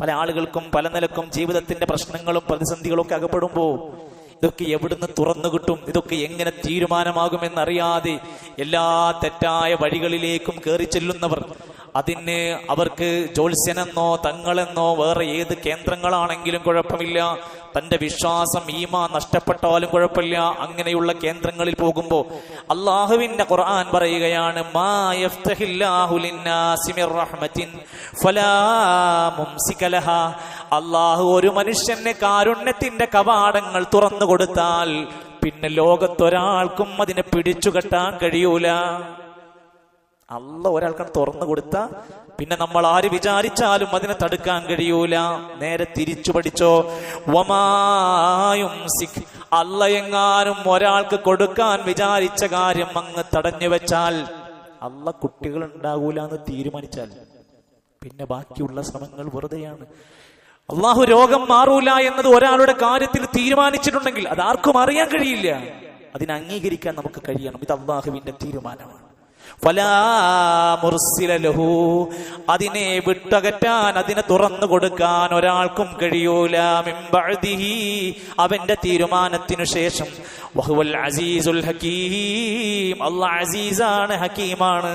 പല ആളുകൾക്കും പല നിലക്കും ജീവിതത്തിന്റെ പ്രശ്നങ്ങളും പ്രതിസന്ധികളും ഒക്കെ അകപ്പെടുമ്പോൾ ഇതൊക്കെ എവിടുന്ന് തുറന്നു കിട്ടും, ഇതൊക്കെ എങ്ങനെ തീരുമാനമാകുമെന്നറിയാതെ എല്ലാ തെറ്റായ വഴികളിലേക്കും കയറി ചെല്ലുന്നവർ, അതിന് അവർക്ക് ജ്യോത്സ്യനെന്നോ തങ്ങളെന്നോ വേറെ ഏത് കേന്ദ്രങ്ങളാണെങ്കിലും കുഴപ്പമില്ല, തന്റെ വിശ്വാസം ഈമാൻ നഷ്ടപ്പെട്ടാലും കുഴപ്പമില്ല, അങ്ങനെയുള്ള കേന്ദ്രങ്ങളിൽ പോകുമ്പോൾ അള്ളാഹുവിന്റെ ഖുർആൻ പറയുകയാണ്, മാ യഫ്തഹില്ലാഹു ലിന്നാസി മിർ റഹ്മത്തിൻ ഫലാ മുംസിക ലഹാ. അള്ളാഹു ഒരു മനുഷ്യന് കാരുണ്യത്തിന്റെ കവാടങ്ങൾ തുറന്നു കൊടുത്താൽ പിന്നെ ലോകത്തൊരാൾക്കും അതിനെ പിടിച്ചുകെട്ടാൻ കഴിയൂല. അള്ളാഹ് ഒരാൾക്കാണ് തുറന്നു കൊടുത്ത പിന്നെ നമ്മൾ ആര് വിചാരിച്ചാലും അതിനെ തടുക്കാൻ കഴിയൂല. നേരെ തിരിച്ചു പഠിച്ചോ, വമായുംസിക്, അള്ളാഹ് എങ്ങാനും ഒരാൾക്ക് കൊടുക്കാൻ വിചാരിച്ച കാര്യം അങ്ങ് തടഞ്ഞു വെച്ചാൽ, അള്ളാഹ് കുട്ടികൾ ഉണ്ടാകൂല എന്ന് തീരുമാനിച്ചാൽ പിന്നെ ബാക്കിയുള്ള ശ്രമങ്ങൾ വെറുതെയാണ്. അള്ളാഹു രോഗം മാറൂല എന്നത് ഒരാളുടെ കാര്യത്തിൽ തീരുമാനിച്ചിട്ടുണ്ടെങ്കിൽ അത് ആർക്കും അറിയാൻ കഴിയില്ല. അതിനെ അംഗീകരിക്കാൻ നമുക്ക് കഴിയണം. ഇത് അള്ളാഹുവിന്റെ തീരുമാനമാണ്. ഫലാ മുർസില ലഹു, അതിനെ വിട്ടകറ്റാൻ, അതിനെ തുറന്നു കൊടുക്കാൻ ഒരാൾക്കും കഴിയൂല. മിൻ ബഅദിഹി, അവന്റെ തീരുമാനത്തിനു ശേഷം. വഹുവൽ അസീസുൽ ഹകീം, അല്ലാഹ് അസീസാണ്, ഹകീമാണ്.